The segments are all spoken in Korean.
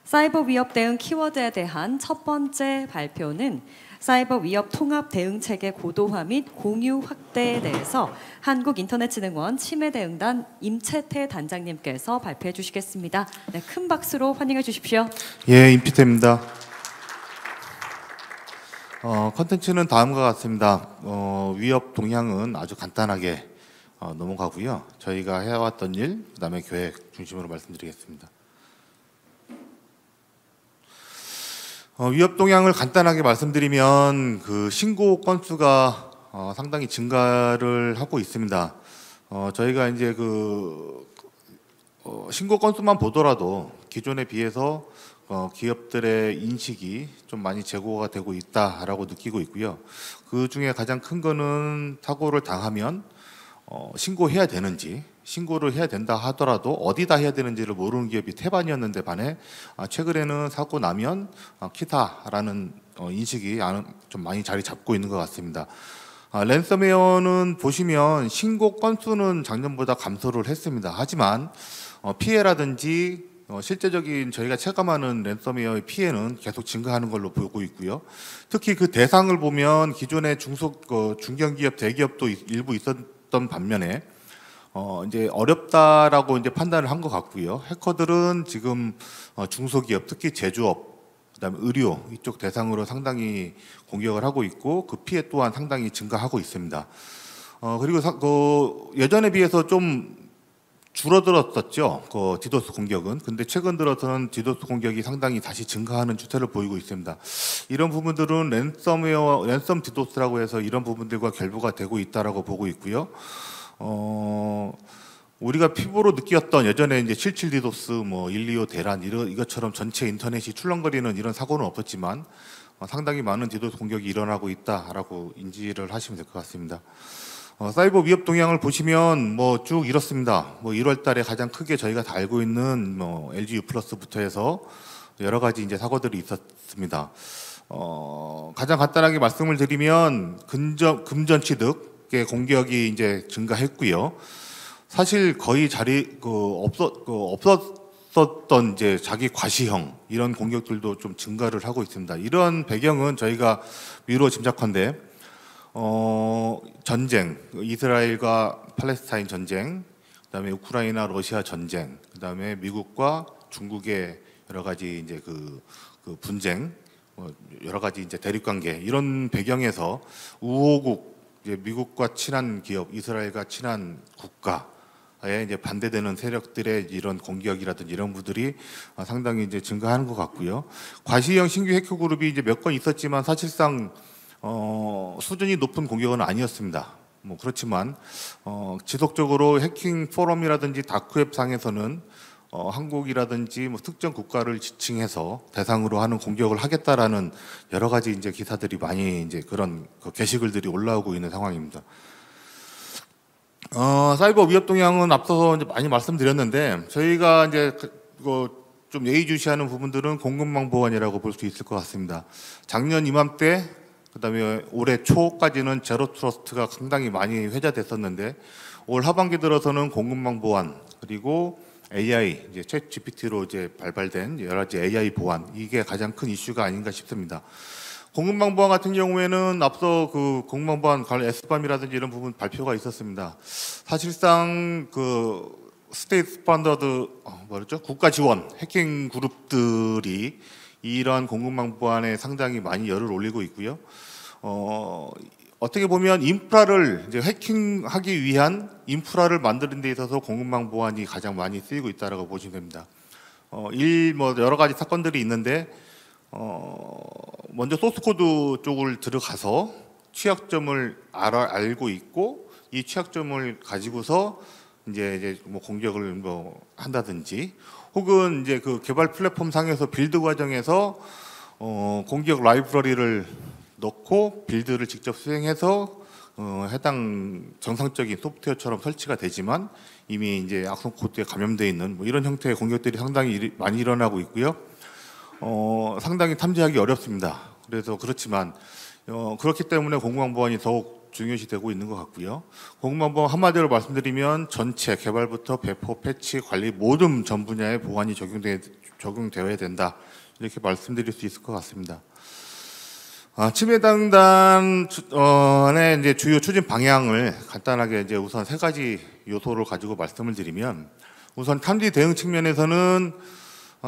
사이버 위협 대응 키워드에 대한 첫 번째 발표는 사이버 위협 통합 대응 체계 고도화 및 공유 확대에 대해서 한국인터넷진흥원 침해대응단 임채태 단장님께서 발표해 주시겠습니다. 네, 큰 박수로 환영해 주십시오. 예, 임피태입니다. 컨텐츠는 다음과 같습니다. 위협 동향은 아주 간단하게 넘어가고요. 저희가 해왔던 일, 그다음에 계획 중심으로 말씀드리겠습니다. 위협 동향을 간단하게 말씀드리면 그 신고 건수가 상당히 증가를 하고 있습니다. 저희가 이제 신고 건수만 보더라도 기존에 비해서 기업들의 인식이 좀 많이 제고가 되고 있다라고 느끼고 있고요. 그 중에 가장 큰 거는 사고를 당하면 신고해야 되는지, 신고를 해야 된다 하더라도 어디다 해야 되는지를 모르는 기업이 태반이었는데 반해 최근에는 사고 나면 키타라는 인식이 좀 많이 자리 잡고 있는 것 같습니다. 랜섬웨어는 보시면 신고 건수는 작년보다 감소를 했습니다. 하지만 피해라든지 실제적인 저희가 체감하는 랜섬웨어의 피해는 계속 증가하는 걸로 보고 있고요. 특히 그 대상을 보면 기존의 중견기업, 대기업도 일부 있었던 반면에 이제 어렵다라고 이제 판단을 한 것 같고요. 해커들은 지금 중소기업, 특히 제조업, 그다음에 의료 이쪽 대상으로 상당히 공격을 하고 있고 그 피해 또한 상당히 증가하고 있습니다. 그리고 예전에 비해서 좀 줄어들었었죠. 디도스 공격은. 근데 최근 들어서는 디도스 공격이 상당히 다시 증가하는 추세를 보이고 있습니다. 이런 부분들은 랜섬 디도스라고 해서 이런 부분들과 결부가 되고 있다라고 보고 있고요. 우리가 피부로 느꼈던 예전에 이제 77 디도스, 125 대란 이것처럼 전체 인터넷이 출렁거리는 이런 사고는 없었지만 상당히 많은 디도스 공격이 일어나고 있다라고 인지를 하시면 될 것 같습니다. 사이버 위협 동향을 보시면 쭉 이렇습니다. 1월 달에 가장 크게 저희가 다 알고 있는 LG U+부터 해서 여러 가지 이제 사고들이 있었습니다. 가장 간단하게 말씀을 드리면 금전 취득의 공격이 이제 증가했고요. 사실 거의 없었던 이제 자기 과시형 이런 공격들도 좀 증가를 하고 있습니다. 이런 배경은 저희가 미루어 짐작컨대 전쟁, 이스라엘과 팔레스타인 전쟁, 그다음에 우크라이나 러시아 전쟁, 그다음에 미국과 중국의 여러 가지 이제 그 분쟁, 여러 가지 이제 대립 관계 이런 배경에서 우호국, 이제 미국과 친한 기업, 이스라엘과 친한 국가에 이제 반대되는 세력들의 이런 공격이라든지 이런 부들이 상당히 이제 증가하는 것 같고요. 과시형 신규 해커 그룹이 이제 몇 건 있었지만 사실상 수준이 높은 공격은 아니었습니다. 그렇지만 지속적으로 해킹 포럼이라든지 다크웹 상에서는 한국이라든지 특정 국가를 지칭해서 대상으로 하는 공격을 하겠다라는 여러 가지 이제 기사들이 많이 이제 그런 게시글들이 올라오고 있는 상황입니다. 사이버 위협 동향은 앞서서 이제 많이 말씀드렸는데 저희가 이제 좀 예의주시하는 부분들은 공급망 보안이라고 볼 수 있을 것 같습니다. 작년 이맘때 그다음에 올해 초까지는 제로 트러스트가 상당히 많이 회자됐었는데 올 하반기 들어서는 공급망 보안 그리고 AI 이제 챗 GPT로 이제 발발된 여러 가지 AI 보안 이게 가장 큰 이슈가 아닌가 싶습니다. 공급망 보안 같은 경우에는 앞서 공급망 보안 관련 S밤이라든지 이런 부분 발표가 있었습니다. 사실상 스테이트 스탠더드 국가 지원 해킹 그룹들이 이런 공급망 보안에 상당히 많이 열을 올리고 있고요. 어떻게 보면 인프라를 이제 해킹하기 위한 인프라를 만드는 데 있어서 공급망 보안이 가장 많이 쓰이고 있다라고 보시면 됩니다. 여러 가지 사건들이 있는데 먼저 소스 코드 쪽을 들어가서 취약점을 알고 있고 이 취약점을 가지고서 이제 공격을 한다든지 혹은 이제 그 개발 플랫폼 상에서 빌드 과정에서 공격 라이브러리를 넣고 빌드를 직접 수행해서 해당 정상적인 소프트웨어처럼 설치가 되지만 이미 이제 악성 코드에 감염되어 있는 이런 형태의 공격들이 상당히 많이 일어나고 있고요. 상당히 탐지하기 어렵습니다. 그래서 그렇지만 그렇기 때문에 공급망 보안이 더욱 중요시되고 있는 것 같고요. 공무원법 한마디로 말씀드리면 전체 개발부터 배포, 패치, 관리 모든 전 분야의 보안이 적용되어야 된다. 이렇게 말씀드릴 수 있을 것 같습니다. 치매 당단의 이제 주요 추진 방향을 간단하게 이제 우선 세 가지 요소를 가지고 말씀을 드리면, 우선 탐지 대응 측면에서는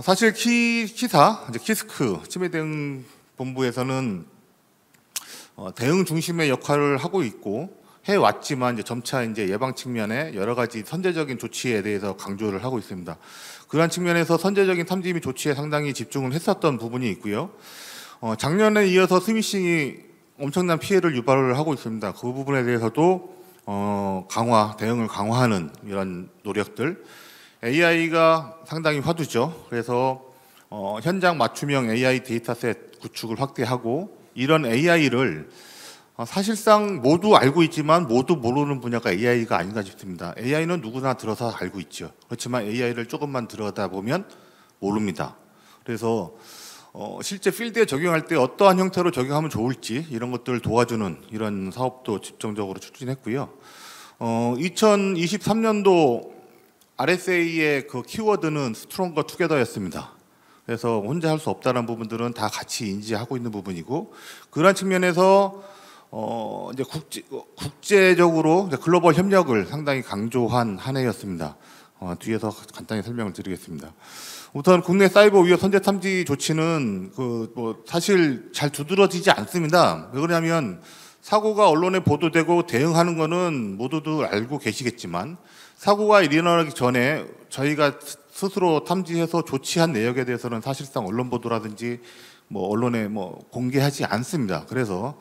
사실 키사 이제 키스크 치매 대응 본부에서는 대응 중심의 역할을 하고 있고 해왔지만 이제 점차 이제 예방 측면에 여러 가지 선제적인 조치에 대해서 강조를 하고 있습니다. 그러한 측면에서 선제적인 탐지 및 조치에 상당히 집중을 했었던 부분이 있고요. 작년에 이어서 스미싱이 엄청난 피해를 유발을 하고 있습니다. 그 부분에 대해서도 대응을 강화하는 이런 노력들, AI가 상당히 화두죠. 그래서 현장 맞춤형 AI 데이터셋 구축을 확대하고, 이런 AI를 사실상 모두 알고 있지만 모두 모르는 분야가 AI가 아닌가 싶습니다. AI는 누구나 들어서 알고 있죠. 그렇지만 AI를 조금만 들여다보면 모릅니다. 그래서 실제 필드에 적용할 때 어떠한 형태로 적용하면 좋을지 이런 것들을 도와주는 이런 사업도 집중적으로 추진했고요. 2023년도 RSA의 그 키워드는 스트롱거 투게더였습니다. 그래서 혼자 할 수 없다는 부분들은 다 같이 인지하고 있는 부분이고, 그런 측면에서 이제 국제적으로 이제 글로벌 협력을 상당히 강조한 한 해였습니다. 뒤에서 간단히 설명을 드리겠습니다. 우선 국내 사이버 위협 선제 탐지 조치는 사실 잘 두드러지지 않습니다. 왜 그러냐면 사고가 언론에 보도되고 대응하는 거는 모두들 알고 계시겠지만, 사고가 일어나기 전에 저희가 스스로 탐지해서 조치한 내역에 대해서는 사실상 언론 보도라든지 언론에 공개하지 않습니다. 그래서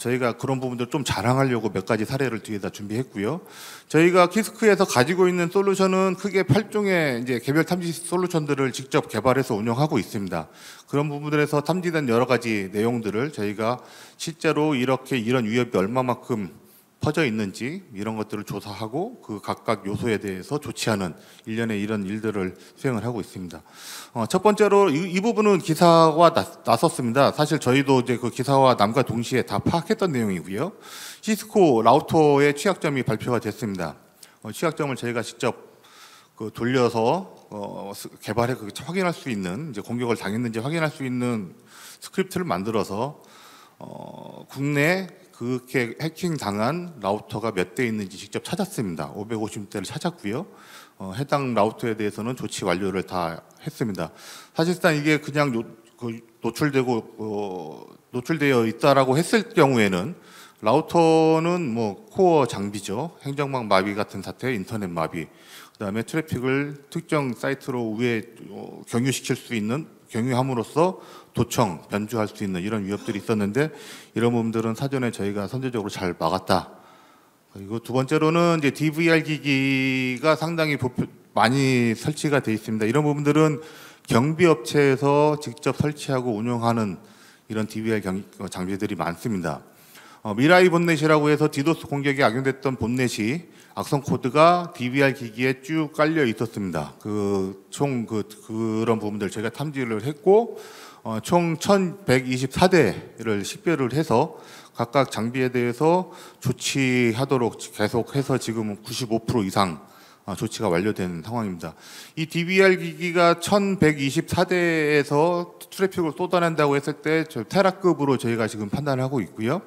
저희가 그런 부분들 좀 자랑하려고 몇 가지 사례를 뒤에다 준비했고요. 저희가 키스크에서 가지고 있는 솔루션은 크게 8종의 이제 개별 탐지 솔루션들을 직접 개발해서 운영하고 있습니다. 그런 부분들에서 탐지된 여러 가지 내용들을 저희가 실제로 이런 위협이 얼마만큼 퍼져 있는지 이런 것들을 조사하고 그 각각 요소에 대해서 조치하는 일련의 이런 일들을 수행을 하고 있습니다. 첫 번째로 이 부분은 기사와 나섰습니다. 사실 저희도 이제 그 기사와 남과 동시에 다 파악했던 내용이고요. 시스코 라우터의 취약점이 발표가 됐습니다. 취약점을 저희가 직접 돌려서 개발해 확인할 수 있는, 이제 공격을 당했는지 확인할 수 있는 스크립트를 만들어서 국내 그렇게 해킹 당한 라우터가 몇 대 있는지 직접 찾았습니다. 550대를 찾았고요. 해당 라우터에 대해서는 조치 완료를 다 했습니다. 사실상 이게 그냥 노출되어 있다라고 했을 경우에는 라우터는 코어 장비죠. 행정망 마비 같은 사태, 인터넷 마비, 그다음에 트래픽을 특정 사이트로 경유시킬 수 있는, 경유함으로써 도청, 변주할 수 있는 이런 위협들이 있었는데, 이런 부분들은 사전에 저희가 선제적으로 잘 막았다. 그리고 두 번째로는 이제 DVR 기기가 상당히 많이 설치가 되어 있습니다. 이런 부분들은 경비업체에서 직접 설치하고 운영하는 이런 DVR 장비들이 많습니다. 미라이 본넷이라고 해서 디도스 공격이 악용됐던 본넷이 악성 코드가 DVR 기기에 쭉 깔려 있었습니다. 그런 부분들 저희가 탐지를 했고, 총 1124대를 식별을 해서 각각 장비에 대해서 조치하도록 계속해서 지금 95% 이상 조치가 완료된 상황입니다. 이 DVR 기기가 1124대에서 트래픽을 쏟아낸다고 했을 때 테라급으로 저희가 지금 판단을 하고 있고요.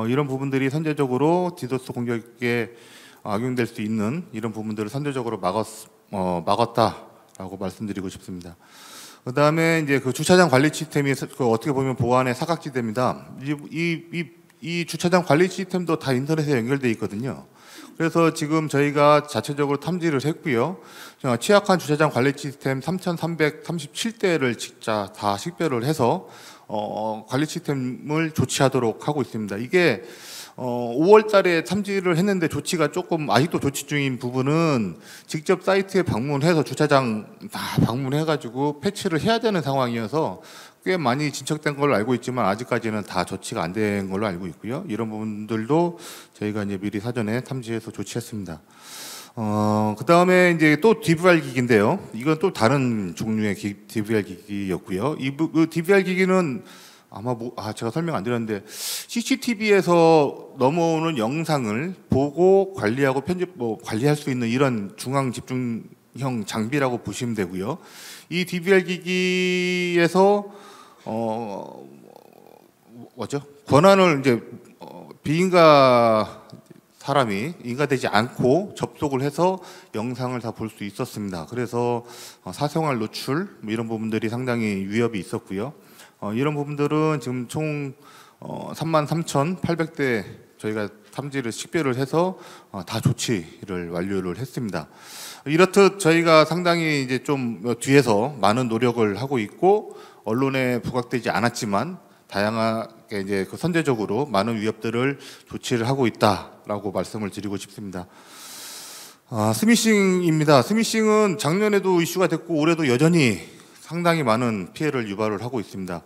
이런 부분들이 선제적으로 디도스 공격에 악용될 수 있는 이런 부분들을 선제적으로 막았다라고 말씀드리고 싶습니다. 그 다음에 이제 그 주차장 관리 시스템이 어떻게 보면 보안의 사각지대입니다. 이 주차장 관리 시스템도 다 인터넷에 연결되어 있거든요. 그래서 지금 저희가 자체적으로 탐지를 했고요. 취약한 주차장 관리 시스템 3,337대를 진짜 다 식별을 해서 관리 시스템을 조치하도록 하고 있습니다. 이게 5월 달에 탐지를 했는데 조치가 조금 아직도 조치 중인 부분은 직접 사이트에 방문해서 주차장 다 방문해가지고 패치를 해야 되는 상황이어서 꽤 많이 진척된 걸로 알고 있지만 아직까지는 다 조치가 안 된 걸로 알고 있고요. 이런 부분들도 저희가 이제 미리 사전에 탐지해서 조치했습니다. 그 다음에 이제 또 DVR 기기인데요. 이건 또 다른 종류의 DVR 기기였고요. 이 DVR 기기는 아마 제가 설명 안 드렸는데 CCTV에서 넘어오는 영상을 보고 관리하고 관리할 수 있는 이런 중앙 집중형 장비라고 보시면 되고요. 이 DVR 기기에서 권한을 이제 비인가 사람이 인가되지 않고 접속을 해서 영상을 다 볼 수 있었습니다. 그래서 사생활 노출 이런 부분들이 상당히 위협이 있었고요. 이런 부분들은 지금 총 33,800대 저희가 탐지를 식별을 해서 다 조치를 완료를 했습니다. 이렇듯 저희가 상당히 이제 좀 뒤에서 많은 노력을 하고 있고 언론에 부각되지 않았지만 다양하게 이제 선제적으로 많은 위협들을 조치를 하고 있다라고 말씀을 드리고 싶습니다. 스미싱입니다. 스미싱은 작년에도 이슈가 됐고 올해도 여전히 상당히 많은 피해를 유발을 하고 있습니다.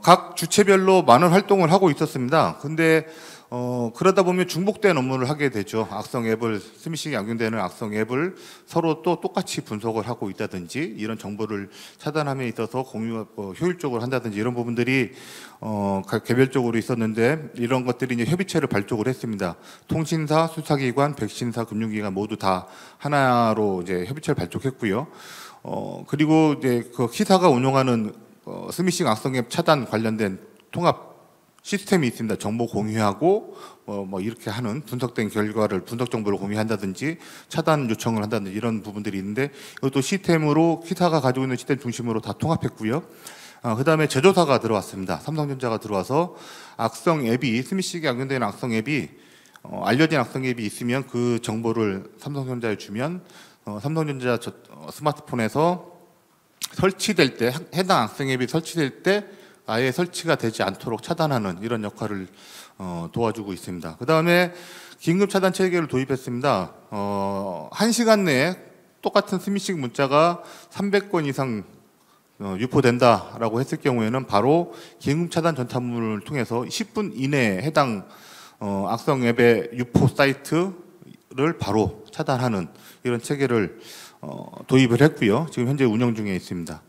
각 주체별로 많은 활동을 하고 있었습니다. 근데 그러다 보면 중복된 업무를 하게 되죠. 악성 앱을 스미싱이 악용되는 악성 앱을 서로 또 똑같이 분석을 하고 있다든지 이런 정보를 차단함에 있어서 공유가 효율적으로 한다든지 이런 부분들이 각 개별적으로 있었는데 이런 것들이 이제 협의체를 발족을 했습니다. 통신사, 수사기관, 백신사, 금융기관 모두 다 하나로 이제 협의체를 발족했고요. 그리고 이제 그 K사가 운영하는 스미싱 악성 앱 차단 관련된 통합 시스템이 있습니다. 정보 공유하고 이렇게 하는 분석된 결과를 분석 정보를 공유한다든지 차단 요청을 한다든지 이런 부분들이 있는데 이것도 시스템으로 K사가 가지고 있는 시스템 중심으로 다 통합했고요. 그다음에 제조사가 들어왔습니다. 삼성전자가 들어와서 악성 앱이 스미싱에 악용되는 악성 앱이 알려진 악성 앱이 있으면 그 정보를 삼성전자에 주면 삼성전자 스마트폰에서 설치될 때 해당 악성 앱이 설치될 때 아예 설치가 되지 않도록 차단하는 이런 역할을 도와주고 있습니다. 그 다음에 긴급 차단 체계를 도입했습니다. 1시간 내에 똑같은 스미싱 문자가 300건 이상 유포된다라고 했을 경우에는 바로 긴급 차단 전탄문을 통해서 10분 이내에 해당 악성 앱의 유포 사이트를 바로 차단하는 이런 체계를 도입을 했고요. 지금 현재 운영 중에 있습니다.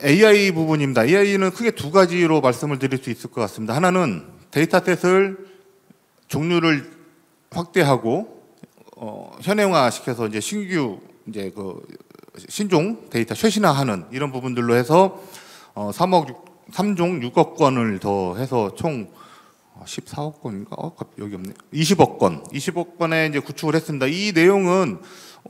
AI 부분입니다. AI는 크게 두 가지로 말씀을 드릴 수 있을 것 같습니다. 하나는 데이터셋을 종류를 확대하고 현행화시켜서 이제 신규 이제 그 신종 데이터 최신화하는 이런 부분들로 해서 3종 6억 건을 더 해서 총 14억 건인가? 여기 없네. 20억 건에 이제 구축을 했습니다. 이 내용은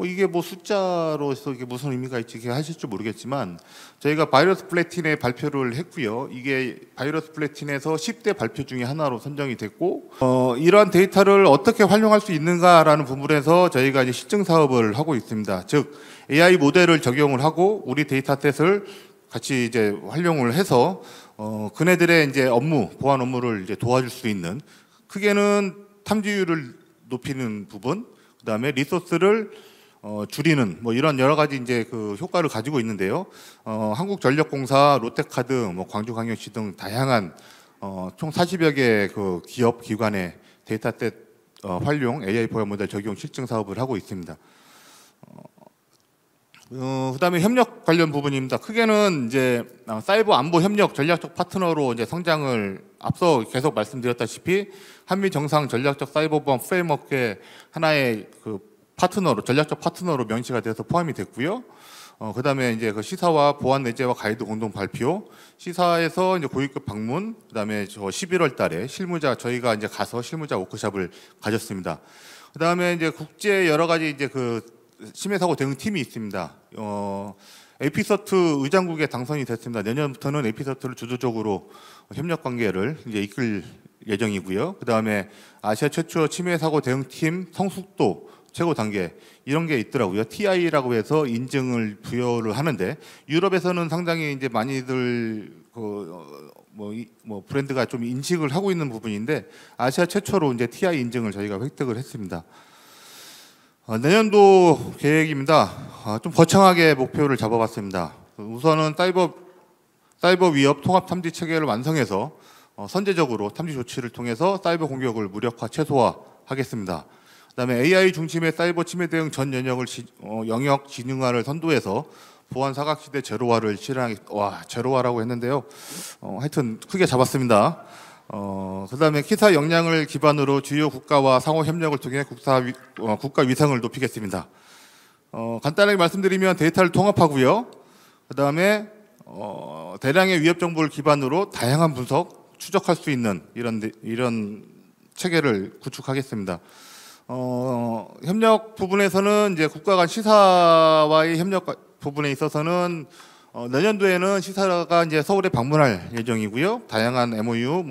이게 뭐 숫자로서 이게 무슨 의미가 있지 하실 줄 모르겠지만 저희가 바이러스 플래틴의 발표를 했고요. 이게 바이러스 플래틴에서 10대 발표 중에 하나로 선정이 됐고 이러한 데이터를 어떻게 활용할 수 있는가라는 부분에서 저희가 이제 실증 사업을 하고 있습니다. 즉 AI 모델을 적용을 하고 우리 데이터셋을 같이 이제 활용을 해서 그네들의 이제 보안 업무를 이제 도와줄 수 있는 크게는 탐지율을 높이는 부분, 그다음에 리소스를 줄이는 뭐 이런 여러 가지 이제 그 효과를 가지고 있는데요. 한국전력공사, 롯데카드, 광주광역시 등 다양한 총 40여 개 그 기업 기관의 데이터셋 활용 AI 보안 모델 적용 실증 사업을 하고 있습니다. 그다음에 협력 관련 부분입니다. 크게는 이제 사이버 안보 협력 전략적 파트너로 이제 성장을 앞서 계속 말씀드렸다시피 한미 정상 전략적 사이버 보안 프레임워크의 하나의 그 파트너로 전략적 파트너로 명시가 돼서 포함이 됐고요. 그다음에 이제 그 시사와 보안 내재와 가이드 공동 발표, 시사에서 이제 고위급 방문, 그다음에 저 11월 달에 저희가 이제 가서 실무자 워크숍을 가졌습니다. 그다음에 이제 국제 여러 가지 이제 그 심해 사고 대응 팀이 있습니다. 에피서트 의장국에 당선이 됐습니다. 내년부터는 에피서트를 주도적으로 협력 관계를 이제 이끌 예정이고요. 그다음에 아시아 최초 치매 사고 대응 팀 성숙도 최고 단계 이런 게 있더라고요. TI라고 해서 인증을 부여를 하는데 유럽에서는 상당히 이제 많이들 브랜드가 좀 인식을 하고 있는 부분인데 아시아 최초로 이제 TI 인증을 저희가 획득을 했습니다. 내년도 계획입니다. 좀 거창하게 목표를 잡아봤습니다. 우선은 사이버 위협 통합 탐지 체계를 완성해서 선제적으로 탐지 조치를 통해서 사이버 공격을 무력화 최소화하겠습니다. 그다음에 AI 중심의 사이버 침해 대응 전 영역 진흥화를 선도해서 보안 사각지대 제로화를 제로화라고 했는데요. 하여튼 크게 잡았습니다. 그다음에 키사 역량을 기반으로 주요 국가와 상호 협력을 통해 국가 위상을 높이겠습니다. 간단하게 말씀드리면 데이터를 통합하고요. 그다음에 대량의 위협 정보를 기반으로 다양한 분석, 추적할 수 있는 이런 체계를 구축하겠습니다. 협력 부분에서는 이제 국가 간 시사와의 협력 부분에 있어서는 내년도에는 시사가 이제 서울에 방문할 예정이고요. 다양한 MOU,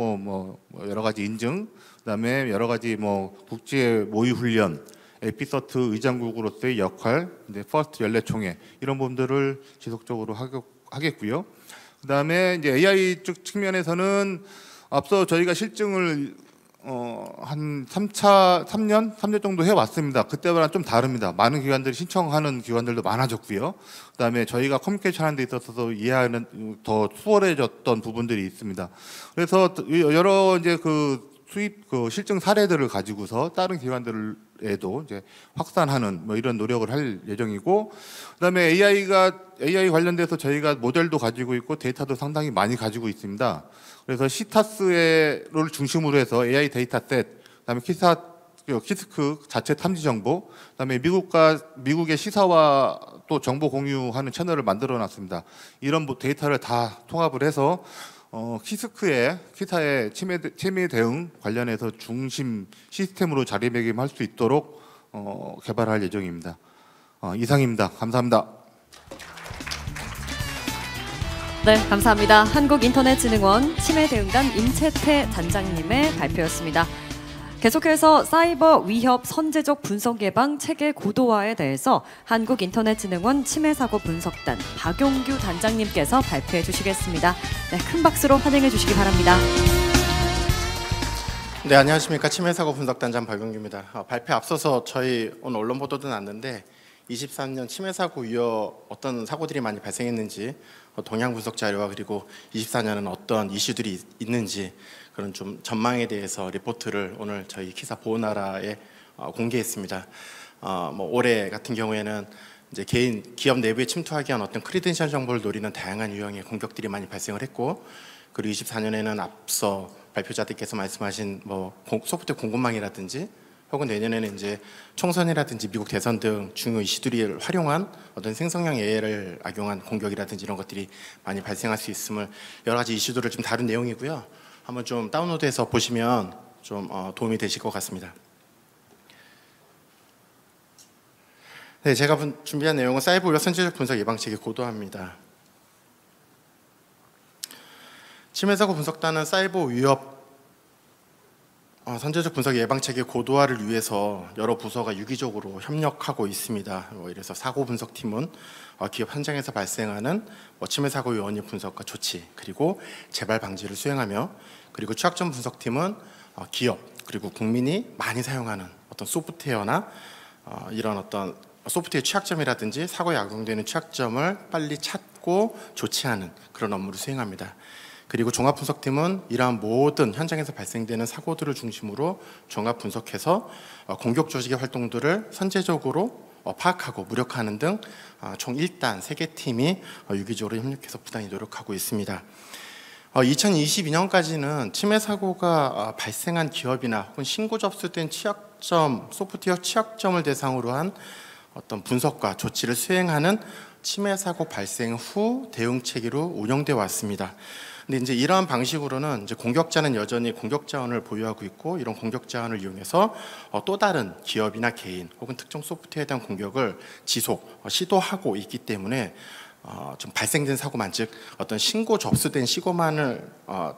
여러 가지 인증, 그다음에 여러 가지 국제 모의 훈련, 에피서트 의장국으로서의 역할, 이제 퍼스트 연례총회 이런 부분들을 지속적으로 하겠고요. 그다음에 이제 AI 쪽 측면에서는 앞서 저희가 실증을 한 3년 정도 해왔습니다. 그때와는 좀 다릅니다. 많은 기관들이 신청하는 기관들도 많아졌고요. 그다음에 저희가 커뮤니케이션 하는 데 있어서 이해하는 더 수월해졌던 부분들이 있습니다. 그래서 여러 이제 실증 사례들을 가지고서 다른 기관들에도 이제 확산하는 이런 노력을 할 예정이고, 그다음에 AI 관련돼서 저희가 모델도 가지고 있고 데이터도 상당히 많이 가지고 있습니다. 그래서 시타스를 중심으로 해서 AI 데이터셋, 그다음에 키스크 자체 탐지 정보, 그다음에 미국의 시사와 또 정보 공유하는 채널을 만들어놨습니다. 이런 데이터를 다 통합을 해서 키사의 치매 대응 관련해서 중심 시스템으로 자리매김할 수 있도록 개발할 예정입니다. 이상입니다. 감사합니다. 네, 감사합니다. 한국인터넷진흥원 치매대응단 임채태 단장님의 발표였습니다. 계속해서 사이버 위협 선제적 분석 예방 체계 고도화에 대해서 한국인터넷진흥원 치매사고 분석단 박용규 단장님께서 발표해 주시겠습니다. 네, 큰 박수로 환영해 주시기 바랍니다. 네, 안녕하십니까. 치매사고 분석단장 박용규입니다. 발표 앞서서 저희 오늘 언론 보도도 났는데 23년 치매사고 이후 어떤 사고들이 많이 발생했는지, 동향 분석 자료와 그리고 24년은 어떤 이슈들이 있는지 그런 좀 전망에 대해서 리포트를 오늘 저희 키사 보나라에 공개했습니다. 올해 같은 경우에는 이제 기업 내부에 침투하기 위한 어떤 크리덴셜 정보를 노리는 다양한 유형의 공격들이 많이 발생을 했고, 그리고 24년에는 앞서 발표자들께서 말씀하신 소프트웨어 공급망이라든지 혹은 내년에는 이제 총선이라든지 미국 대선 등 중요 이슈들을 활용한 어떤 생성형 AI를 악용한 공격이라든지 이런 것들이 많이 발생할 수 있음을 여러 가지 이슈들을 좀 다룬 내용이고요. 한번 좀 다운로드해서 보시면 좀 도움이 되실 것 같습니다. 네, 제가 준비한 내용은 사이버 위협 선제적 분석 예방체계 고도화입니다. 치매사고 분석단은 사이버 위협 선제적 분석 예방체계 고도화를 위해서 여러 부서가 유기적으로 협력하고 있습니다. 이래서 사고 분석팀은 기업 현장에서 발생하는 치매사고 요원의 분석과 조치 그리고 재발 방지를 수행하며, 그리고 취약점 분석팀은 기업 그리고 국민이 많이 사용하는 어떤 소프트웨어나 이런 어떤 소프트웨어 취약점이라든지 사고에 악용되는 취약점을 빨리 찾고 조치하는 그런 업무를 수행합니다. 그리고 종합분석팀은 이러한 모든 현장에서 발생되는 사고들을 중심으로 종합 분석해서 공격 조직의 활동들을 선제적으로 파악하고 무력화하는 등 총 1단 3개 팀이 유기적으로 협력해서 부단히 노력하고 있습니다. 2022년까지는 치매 사고가 발생한 기업이나 혹은 신고 접수된 취약점, 소프트웨어 취약점을 대상으로 한 어떤 분석과 조치를 수행하는 치매 사고 발생 후 대응 체계로 운영되어 왔습니다. 근데 이제 이러한 방식으로는 이제 공격자는 여전히 공격 자원을 보유하고 있고, 이런 공격 자원을 이용해서 또 다른 기업이나 개인 혹은 특정 소프트웨어에 대한 공격을 시도하고 있기 때문에 좀 발생된 사고만, 즉 어떤 신고 접수된 시고만을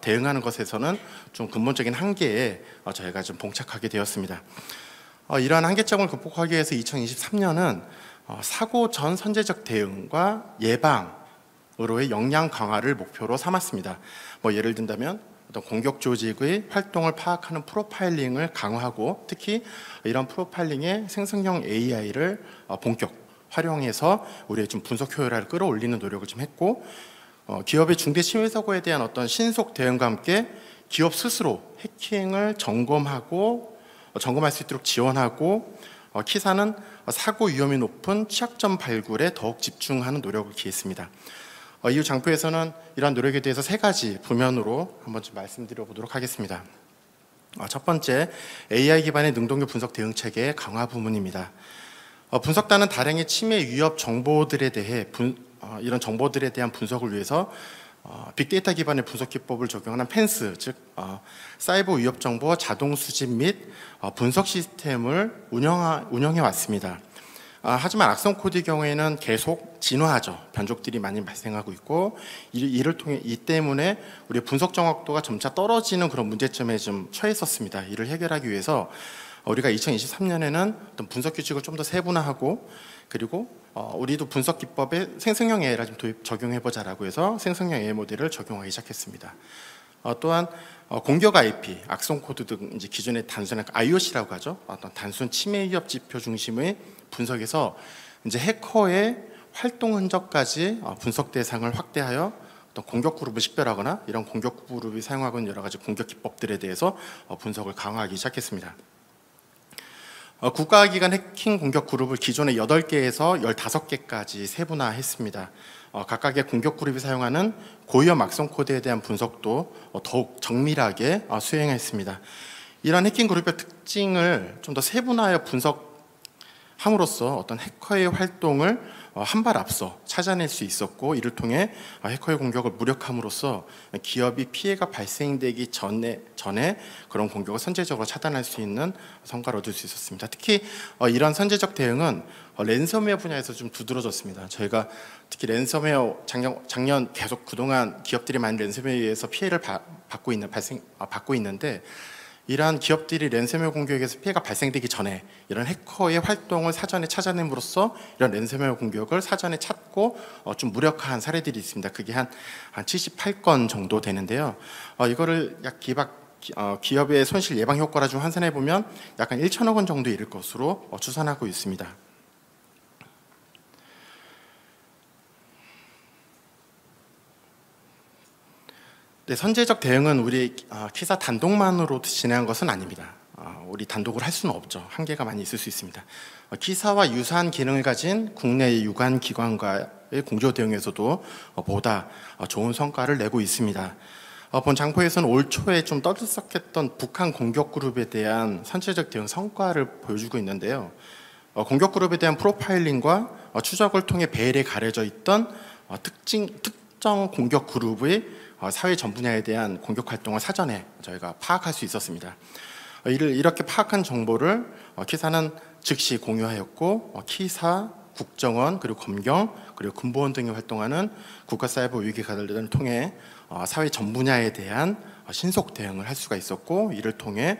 대응하는 것에서는 좀 근본적인 한계에 저희가 좀 봉착하게 되었습니다. 이러한 한계점을 극복하기 위해서 2023년은 사고 전 선제적 대응과 예방으로의 역량 강화를 목표로 삼았습니다. 예를 든다면 어떤 공격 조직의 활동을 파악하는 프로파일링을 강화하고, 특히 이런 프로파일링의 생성형 AI를 본격 활용해서 우리의 좀 분석 효율을 끌어올리는 노력을 좀 했고, 기업의 중대 치매 사고에 대한 어떤 신속 대응과 함께 기업 스스로 해킹을 점검할 수 있도록 지원하고, 키사는 사고 위험이 높은 취약점 발굴에 더욱 집중하는 노력을 기했습니다. 이후 장표에서는 이러한 노력에 대해서 3가지 부면으로 한번 좀 말씀드려 보도록 하겠습니다. 첫 번째, AI 기반의 능동적 분석 대응 체계의 강화 부문입니다. 분석단은 다량의 침해 위협 정보들에 대해 이런 정보들에 대한 분석을 위해서 빅데이터 기반의 분석 기법을 적용하는 펜스, 즉 사이버 위협 정보 자동 수집 및 분석 시스템을 운영해 왔습니다. 하지만 악성 코드의 경우에는 계속 진화하죠. 변족들이 많이 발생하고 있고 이 때문에 우리 분석 정확도가 점차 떨어지는 그런 문제점에 좀 처했었습니다. 이를 해결하기 위해서 우리가 2023년에는 어떤 분석 규칙을 좀 더 세분화하고 그리고 우리도 분석 기법에 생성형 AI를 좀 적용해보자라고 해서 생성형 AI 모델을 적용하기 시작했습니다. 또한 공격 IP, 악성 코드 등 이제 기존의 단순한 IOC라고 하죠. 어떤 단순 침해 위협 지표 중심의 분석에서 이제 해커의 활동 흔적까지 분석 대상을 확대하여 어떤 공격 그룹을 식별하거나 이런 공격 그룹이 사용하고 있는 여러 가지 공격 기법들에 대해서 분석을 강화하기 시작했습니다. 국가기관 해킹 공격 그룹을 기존의 8개에서 15개까지 세분화했습니다. 각각의 공격 그룹이 사용하는 고위험 악성 코드에 대한 분석도 더욱 정밀하게 수행했습니다. 이러한 해킹 그룹의 특징을 좀 더 세분화하여 분석함으로써 어떤 해커의 활동을 한 발 앞서 찾아낼 수 있었고 이를 통해 해커의 공격을 무력함으로써 기업이 피해가 발생되기 전에 그런 공격을 선제적으로 차단할 수 있는 성과를 얻을 수 있었습니다. 특히 이런 선제적 대응은 랜섬웨어 분야에서 좀 두드러졌습니다. 저희가 특히 랜섬웨어 작년 계속 그동안 기업들이 많이 랜섬웨어에 의해서 피해를 받고 있는데 이러한 기업들이 랜섬웨어 공격에서 피해가 발생되기 전에 이런 해커의 활동을 사전에 찾아냄으로써 이런 랜섬웨어 공격을 사전에 찾고 좀 무력화한 사례들이 있습니다. 그게 한 78건 정도 되는데요. 이거를 약 기업의 손실 예방 효과라 좀 환산해 보면 약간 1천억 원 정도 이를 것으로 추산하고 있습니다. 네, 선제적 대응은 우리 키사 단독만으로 진행한 것은 아닙니다. 우리 단독으로 할 수는 없죠. 한계가 많이 있을 수 있습니다. 키사와 유사한 기능을 가진 국내의 유관 기관과의 공조 대응에서도 보다 좋은 성과를 내고 있습니다. 본 장포에서는 올 초에 좀 떠들썩했던 북한 공격 그룹에 대한 선제적 대응 성과를 보여주고 있는데요. 공격 그룹에 대한 프로파일링과 추적을 통해 베일에 가려져 있던 특정 공격 그룹의 사회 전 분야에 대한 공격 활동을 사전에 저희가 파악할 수 있었습니다. 이렇게 파악한 정보를 키사는 즉시 공유하였고 키사, 국정원, 그리고 검경, 그리고 군보원 등이 활동하는 국가사이버 위기가들을 통해 사회 전 분야에 대한 신속 대응을 할 수가 있었고 이를 통해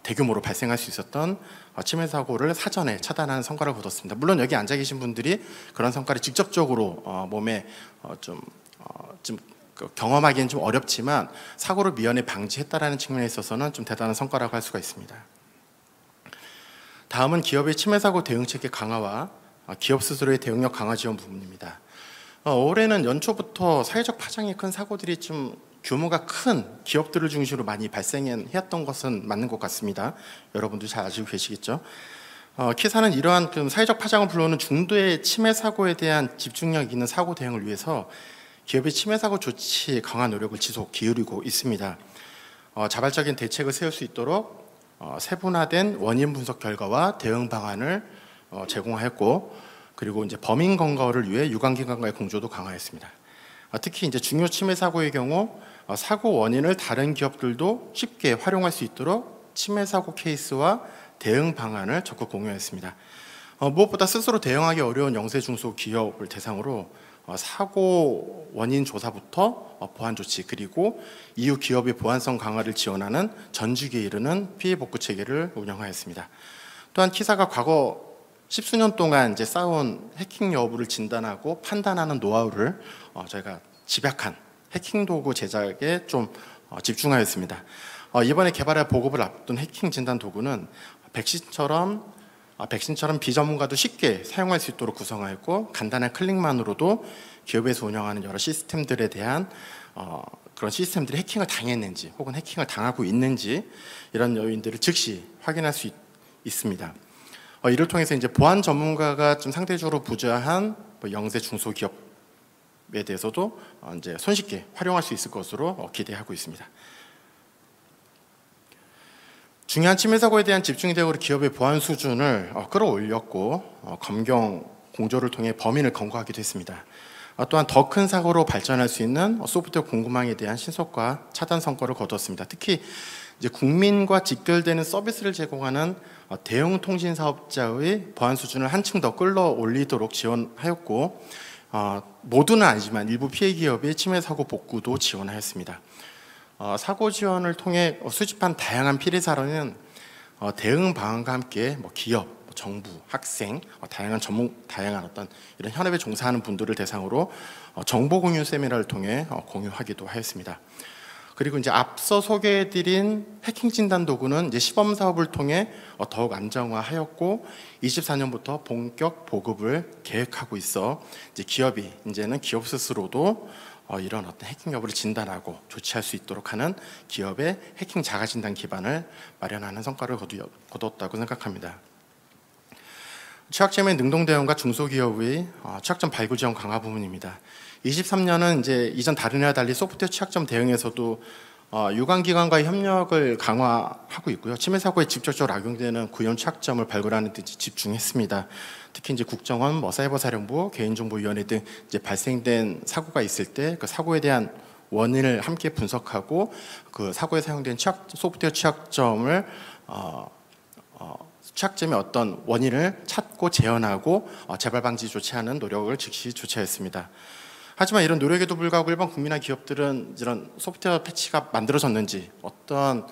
대규모로 발생할 수 있었던 침해 사고를 사전에 차단하는 성과를 거뒀습니다. 물론 여기 앉아 계신 분들이 그런 성과를 직접적으로 몸에 좀 경험하기는 좀 어렵지만 사고를 미연에 방지했다라는 측면에 있어서는 좀 대단한 성과라고 할 수가 있습니다. 다음은 기업의 침해 사고 대응 체계 강화와 기업 스스로의 대응력 강화 지원 부분입니다. 올해는 연초부터 사회적 파장이 큰 사고들이 좀 규모가 큰 기업들을 중심으로 많이 발생했던 것은 맞는 것 같습니다. 여러분도 잘 아시고 계시겠죠? 키사는 이러한 사회적 파장을 불러오는 중도의 침해 사고에 대한 집중력 있는 사고 대응을 위해서 기업의 침해 사고 조치 강화 노력을 지속 기울이고 있습니다. 자발적인 대책을 세울 수 있도록 세분화된 원인 분석 결과와 대응 방안을 제공하였고, 그리고 이제 범인 검거를 위해 유관기관과의 공조도 강화했습니다. 특히 이제 중요 침해 사고의 경우 사고 원인을 다른 기업들도 쉽게 활용할 수 있도록 침해 사고 케이스와 대응 방안을 적극 공유했습니다. 무엇보다 스스로 대응하기 어려운 영세 중소 기업을 대상으로 사고 원인 조사부터 보안 조치 그리고 이후 기업의 보안성 강화를 지원하는 전주기에 이르는 피해 복구 체계를 운영하였습니다. 또한 키사가 과거 십수년 동안 이제 쌓아온 해킹 여부를 진단하고 판단하는 노하우를 저희가 집약한 해킹 도구 제작에 좀 집중하였습니다. 이번에 개발할 보급을 앞둔 해킹 진단 도구는 백신처럼 비전문가도 쉽게 사용할 수 있도록 구성하였고, 간단한 클릭만으로도 기업에서 운영하는 여러 시스템들에 대한 그런 시스템들이 해킹을 당했는지 혹은 해킹을 당하고 있는지 이런 요인들을 즉시 확인할 수 있습니다. 이를 통해서 이제 보안 전문가가 좀 상대적으로 부재한 영세 중소기업에 대해서도 이제 손쉽게 활용할 수 있을 것으로 기대하고 있습니다. 중요한 침해 사고에 대한 집중 대응으로 기업의 보안 수준을 끌어올렸고 검경 공조를 통해 범인을 검거하기도 했습니다. 또한 더 큰 사고로 발전할 수 있는 소프트웨어 공급망에 대한 신속과 차단 성과를 거두었습니다. 특히 이제 국민과 직결되는 서비스를 제공하는 대형 통신 사업자의 보안 수준을 한층 더 끌어올리도록 지원하였고, 모두는 아니지만 일부 피해 기업의 침해 사고 복구도 지원하였습니다. 사고 지원을 통해 수집한 다양한 피해 사례는 대응 방안과 함께 기업, 정부, 학생, 다양한 어떤 이런 현업에 종사하는 분들을 대상으로 정보 공유 세미나를 통해 공유하기도 하였습니다. 그리고 이제 앞서 소개해드린 해킹 진단 도구는 이제 시범 사업을 통해 더욱 안정화하였고 24년부터 본격 보급을 계획하고 있어 이제 기업이 이제는 기업 스스로도 이런 어떤 해킹 여부를 진단하고 조치할 수 있도록 하는 기업의 해킹 자가 진단 기반을 마련하는 성과를 거두었다고 생각합니다. 취약점의 능동 대응과 중소기업의 취약점 발굴 지원 강화 부분입니다. 23년은 이제 이전 다른 해와 달리 소프트웨어 취약점 대응에서도 유관기관과의 협력을 강화하고 있고요. 침해 사고에 직접적으로 악용되는 구현 취약점을 발굴하는 데 집중했습니다. 특히 이제 국정원, 사이버사령부, 개인정보위원회 등 이제 발생된 사고가 있을 때 그 사고에 대한 원인을 함께 분석하고 그 사고에 사용된 소프트웨어 취약점을 취약점의 어떤 원인을 찾고 재현하고 재발 방지 조치하는 노력을 즉시 조치하였습니다. 하지만 이런 노력에도 불구하고 일반 국민이나 기업들은 이런 소프트웨어 패치가 만들어졌는지 어떤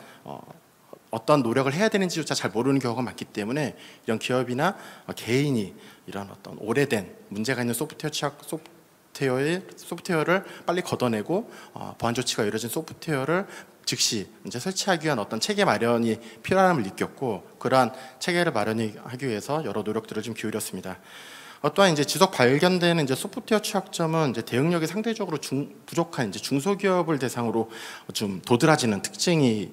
노력을 해야 되는지조차 잘 모르는 경우가 많기 때문에 이런 기업이나 개인이 이런 어떤 오래된 문제가 있는 소프트웨어를 빨리 걷어내고 보안 조치가 이루어진 소프트웨어를 즉시 이제 설치하기 위한 어떤 체계 마련이 필요함을 느꼈고 그러한 체계를 마련하기 위해서 여러 노력들을 좀 기울였습니다. 또한 이제 지속 발견되는 이제 소프트웨어 취약점은 이제 대응력이 상대적으로 부족한 이제 중소기업을 대상으로 좀 도드라지는 특징이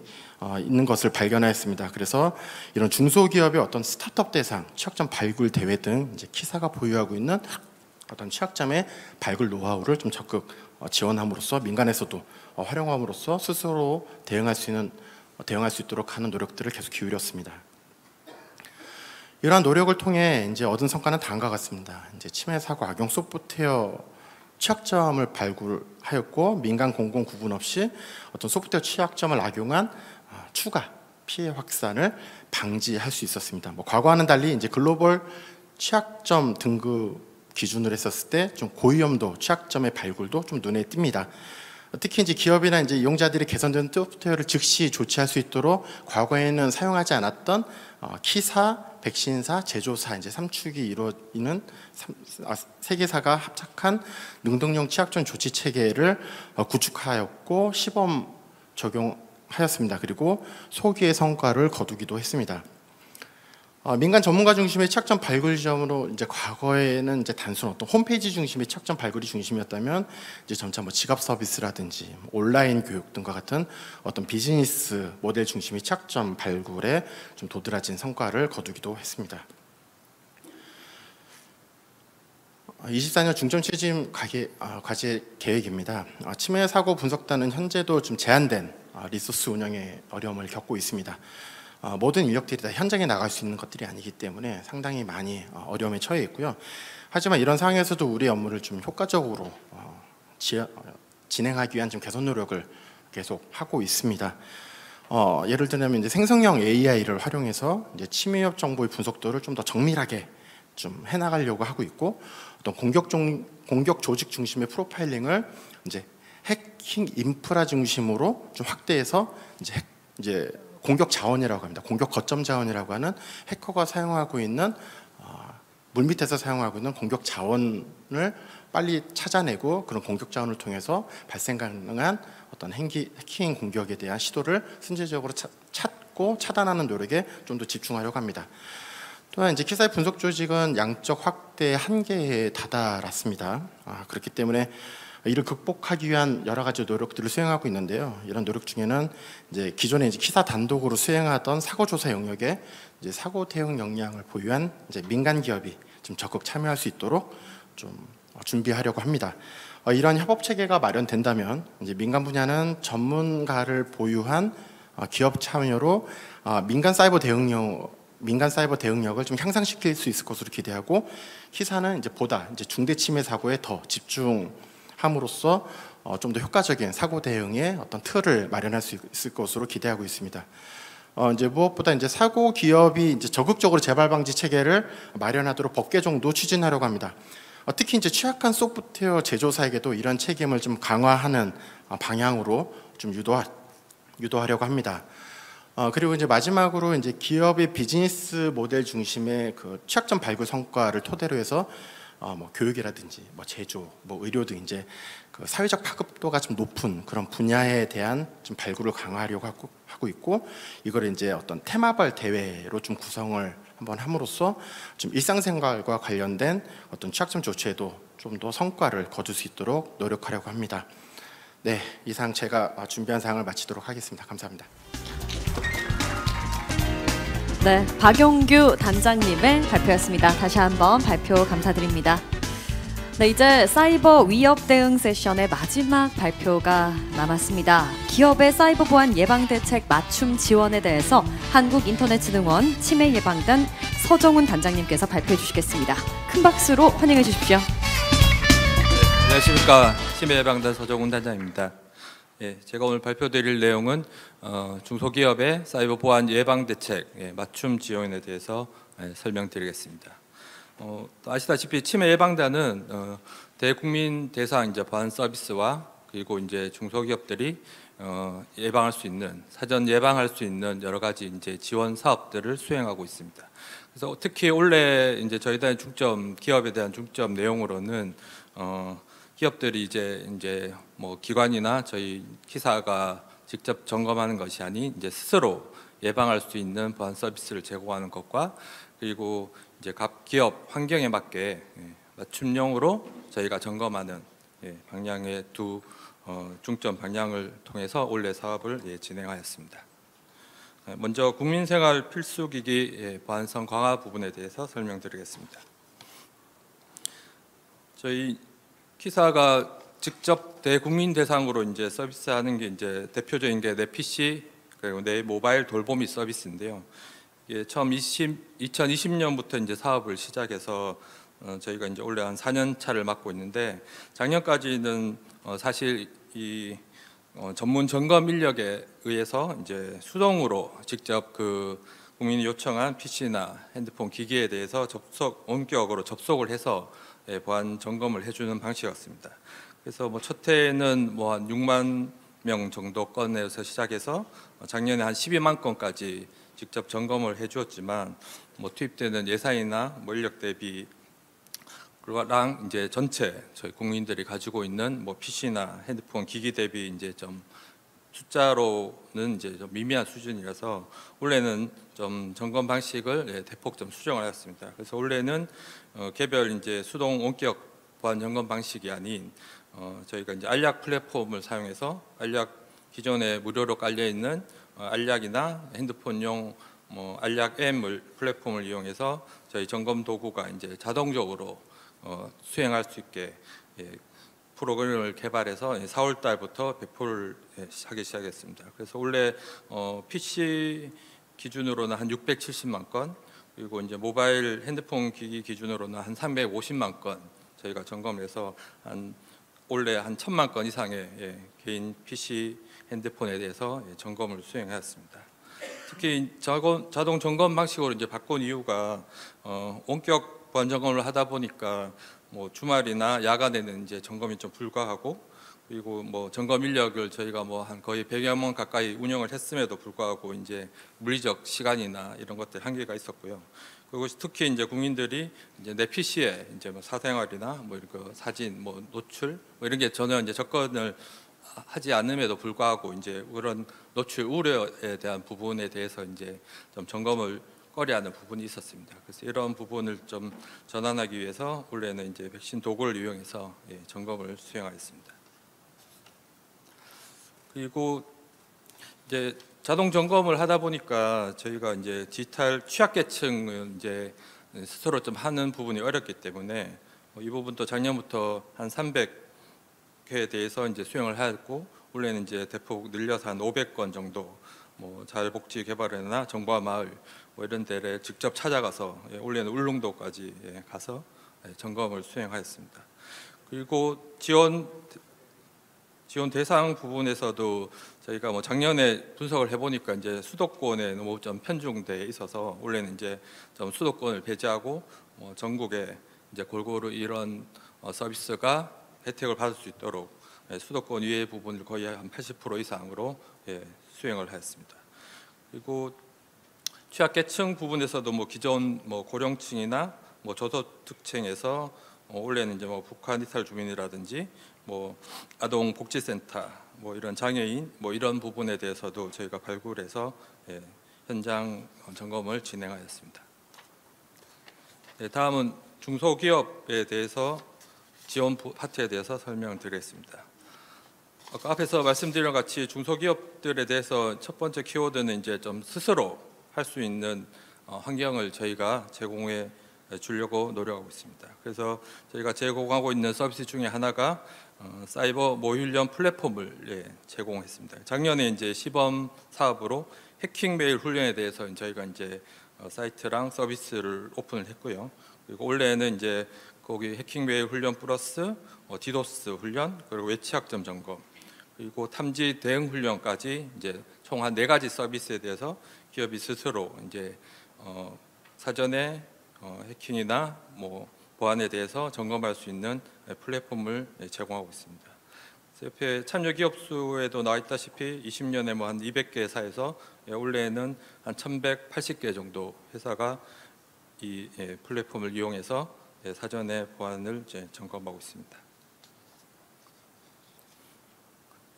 있는 것을 발견하였습니다. 그래서 이런 중소기업의 어떤 스타트업 대상 취약점 발굴 대회 등 이제 키사가 보유하고 있는 어떤 취약점의 발굴 노하우를 좀 적극 지원함으로써 민간에서도 활용함으로써 스스로 대응할 수 있도록 하는 노력들을 계속 기울였습니다. 이러한 노력을 통해 이제 얻은 성과는 다음과 같습니다. 이제 침해 사고 악용 소프트웨어 취약점을 발굴하였고 민간 공공 구분 없이 어떤 소프트웨어 취약점을 악용한 추가 피해 확산을 방지할 수 있었습니다. 과거와는 달리 이제 글로벌 취약점 등급 기준으로 했었을 때 좀 고위험도 취약점의 발굴도 좀 눈에 띕니다. 특히 이제 기업이나 이제 이용자들이 개선된 소프트웨어를 즉시 조치할 수 있도록 과거에는 사용하지 않았던 키사, 백신사, 제조사 이제 3축이 이루어지는 세 개사가 합작한 능동형 취약점 조치 체계를 구축하였고 시범 적용하였습니다. 그리고 소기의 성과를 거두기도 했습니다. 민간 전문가 중심의 취약점 발굴 지점으로 이제 과거에는 이제 단순 어떤 홈페이지 중심의 취약점 발굴이 중심이었다면 이제 점차 지갑 서비스라든지 온라인 교육 등과 같은 어떤 비즈니스 모델 중심의 취약점 발굴에 좀 도드라진 성과를 거두기도 했습니다. 24년 중점 취임 과제 계획입니다. 침해 사고 분석단은 현재도 좀 제한된 리소스 운영에 어려움을 겪고 있습니다. 모든 인력들이 다 현장에 나갈 수 있는 것들이 아니기 때문에 상당히 많이 어려움에 처해 있고요. 하지만 이런 상황에서도 우리 업무를 좀 효과적으로 진행하기 위한 좀 개선 노력을 계속 하고 있습니다. 예를 들면 이제 생성형 AI를 활용해서 이제 침해 위협 정보의 분석도를 좀 더 정밀하게 좀 해나가려고 하고 있고, 어떤 공격 조직 중심의 프로파일링을 이제 해킹 인프라 중심으로 좀 확대해서 이제 공격 자원이라고 합니다. 공격 거점 자원이라고 하는 해커가 사용하고 있는 물밑에서 사용하고 있는 공격 자원을 빨리 찾아내고 그런 공격 자원을 통해서 발생 가능한 어떤 해킹 공격에 대한 시도를 선제적으로 찾고 차단하는 노력에 좀 더 집중하려고 합니다. 또한 이제 키사의 분석 조직은 양적 확대 한계에 다다랐습니다. 그렇기 때문에 이를 극복하기 위한 여러 가지 노력들을 수행하고 있는데요. 이런 노력 중에는 이제 기존에 이제 키사 단독으로 수행하던 사고 조사 영역에 이제 사고 대응 역량을 보유한 이제 민간 기업이 좀 적극 참여할 수 있도록 좀 준비하려고 합니다. 이런 협업 체계가 마련된다면 이제 민간 분야는 전문가를 보유한 기업 참여로 민간 사이버 대응력을 좀 향상시킬 수 있을 것으로 기대하고, 키사는 이제 보다 이제 중대 침해 사고에 더 집중함으로써 좀 더 효과적인 사고 대응의 어떤 틀을 마련할 수 있을 것으로 기대하고 있습니다. 이제 무엇보다 이제 사고 기업이 이제 적극적으로 재발 방지 체계를 마련하도록 법 개정도 추진하려고 합니다. 특히 이제 취약한 소프트웨어 제조사에게도 이런 책임을 좀 강화하는 방향으로 좀 유도하려고 합니다. 그리고 이제 마지막으로 이제 기업의 비즈니스 모델 중심의 그 취약점 발굴 성과를 토대로 해서 뭐 교육이라든지 뭐 제조, 뭐 의료 등 이제 그 사회적 파급도가 좀 높은 그런 분야에 대한 좀 발굴을 강화하려고 하고 있고, 이걸 이제 어떤 테마별 대회로 좀 구성을 한번 함으로써 좀 일상생활과 관련된 어떤 취약점 조치에도 좀 더 성과를 거둘 수 있도록 노력하려고 합니다. 네, 이상 제가 준비한 사항을 마치도록 하겠습니다. 감사합니다. 네, 박용규 단장님의 발표였습니다. 다시 한번 발표 감사드립니다. 네, 이제 사이버 위협 대응 세션의 마지막 발표가 남았습니다. 기업의 사이버 보안 예방 대책 맞춤 지원에 대해서 한국인터넷진흥원 치매 예방단 서정훈 단장님께서 발표해 주시겠습니다. 큰 박수로 환영해 주십시오. 네, 안녕하십니까. 치매 예방단 서정훈 단장입니다. 예, 제가 오늘 발표드릴 내용은 중소기업의 사이버 보안 예방 대책 맞춤 지원에 대해서 설명드리겠습니다. 아시다시피 치매 예방단은 대국민 대상 이제 보안 서비스와 그리고 이제 중소기업들이 예방할 수 있는, 사전 예방할 수 있는 여러 가지 이제 지원 사업들을 수행하고 있습니다. 그래서 특히 올해 이제 저희단의 중점, 기업에 대한 중점 내용으로는 기업들이 이제 뭐 기관이나 저희 키사가 직접 점검하는 것이 아닌 이제 스스로 예방할 수 있는 보안 서비스를 제공하는 것과, 그리고 이제 각 기업 환경에 맞게 맞춤형으로 저희가 점검하는 방향의 두 중점 방향을 통해서 올해 사업을 진행하였습니다. 먼저 국민생활 필수기기 보안성 강화 부분에 대해서 설명드리겠습니다. 저희 키사가 직접 대국민 대상으로 이제 서비스하는 게 이제 대표적인 게 내 PC 그리고 내 모바일 돌보미 서비스인데요. 이게 처음 2020년부터 이제 사업을 시작해서 저희가 이제 올해 한 4년 차를 맡고 있는데, 작년까지는 사실 이 전문 점검 인력에 의해서 이제 수동으로 직접 그 국민이 요청한 PC나 핸드폰 기기에 대해서 원격으로 접속을 해서 보안 점검을 해주는 방식이었습니다. 그래서 뭐 첫 해에는 뭐 한 6만 명 정도 건에서 시작해서 작년에 한 12만 건까지 직접 점검을 해주었지만, 뭐 투입되는 예산이나 뭐 인력 대비랑 이제 전체 저희 국민들이 가지고 있는 뭐 PC나 핸드폰 기기 대비 이제 좀 숫자로는 이제 좀 미미한 수준이라서 올해는 좀 점검 방식을 대폭 좀 수정을 하였습니다. 그래서 올해는 개별 이제 수동 원격 보안 점검 방식이 아닌 저희가 이제 알약 플랫폼을 사용해서 기존에 무료로 깔려 있는 알약이나 핸드폰용 뭐 알약 M 플랫폼을 이용해서 저희 점검 도구가 이제 자동적으로 수행할 수 있게 프로그램을 개발해서 4월 달부터 배포를 하기 시작했습니다. 그래서 올해 PC 기준으로는 한 670만 건, 그리고 이제 모바일 핸드폰 기기 기준으로는 한 350만 건 저희가 점검해서 올해 한 1,000만 건 이상의 개인 PC 핸드폰에 대해서 점검을 수행하였습니다. 특히 자동 점검 방식으로 이제 바꾼 이유가 원격 보안 점검을 하다 보니까 뭐 주말이나 야간에는 이제 점검이 좀 불가하고, 그리고 뭐 점검 인력을 저희가 뭐 한 거의 100여 명 가까이 운영을 했음에도 불구하고 이제 물리적 시간이나 이런 것들 한계가 있었고요. 그리고 특히 이제 국민들이 이제 내 PC에 이제 뭐 사생활이나 뭐 이런 사진, 뭐 노출 뭐 이런 게 전혀 이제 접근을 하지 않음에도 불구하고 이제 그런 노출 우려에 대한 부분에 대해서 이제 좀 점검을 꺼려하는 부분이 있었습니다. 그래서 이런 부분을 좀 전환하기 위해서 올해는 이제 백신 도구를 이용해서 점검을 수행하였습니다. 그리고 이제 자동 점검을 하다 보니까 저희가 이제 디지털 취약계층을 이제 스스로 좀 하는 부분이 어렵기 때문에 이 부분도 작년부터 한 300회에 대해서 이제 수행을 하였고, 올해는 이제 대폭 늘려서 한 500건 정도 뭐 자율복지 개발회나 정보화 마을 뭐 이런 데를 직접 찾아가서 올해는 울릉도까지 가서 점검을 수행하였습니다. 그리고 지원 대상 부분에서도 저희가 뭐 작년에 분석을 해보니까 이제 수도권에 너무 좀 편중돼 있어서 올해는 이제 좀 수도권을 배제하고 전국에 이제 골고루 이런 서비스가 혜택을 받을 수 있도록 수도권 이외의 부분을 거의 한 80% 이상으로 수행을 하였습니다. 그리고 취약계층 부분에서도 뭐 기존 뭐 고령층이나 뭐 저소득층에서 올해는 이제 뭐 북한 이탈 주민이라든지 뭐 아동복지센터 뭐 이런 장애인 뭐 이런 부분에 대해서도 저희가 발굴해서 현장 점검을 진행하였습니다. 다음은 중소기업에 대해서 지원 파트에 대해서 설명드리겠습니다. 아까 앞에서 말씀드린 것 같이 중소기업들에 대해서 첫 번째 키워드는 이제 좀 스스로 할 수 있는 환경을 저희가 제공해 주려고 노력하고 있습니다. 그래서 저희가 제공하고 있는 서비스 중에 하나가 사이버 모의훈련 플랫폼을 제공했습니다. 작년에 이제 시범 사업으로 해킹 메일 훈련에 대해서 저희가 이제 사이트랑 서비스를 오픈을 했고요. 그리고 올해는 이제 거기 해킹 메일 훈련 플러스 디도스 훈련, 그리고 외취학점 점검, 그리고 탐지 대응 훈련까지 이제 총 한 4가지 서비스에 대해서 기업이 스스로 이제 사전에 해킹이나 뭐 보안에 대해서 점검할 수 있는 플랫폼을 제공하고 있습니다. 옆에 참여 기업 수에도 나와 있다시피 20년에 뭐 한 200개 회사에서 올해는 한 1,180개 정도 회사가 이 플랫폼을 이용해서 사전에 보안을 이제 점검하고 있습니다.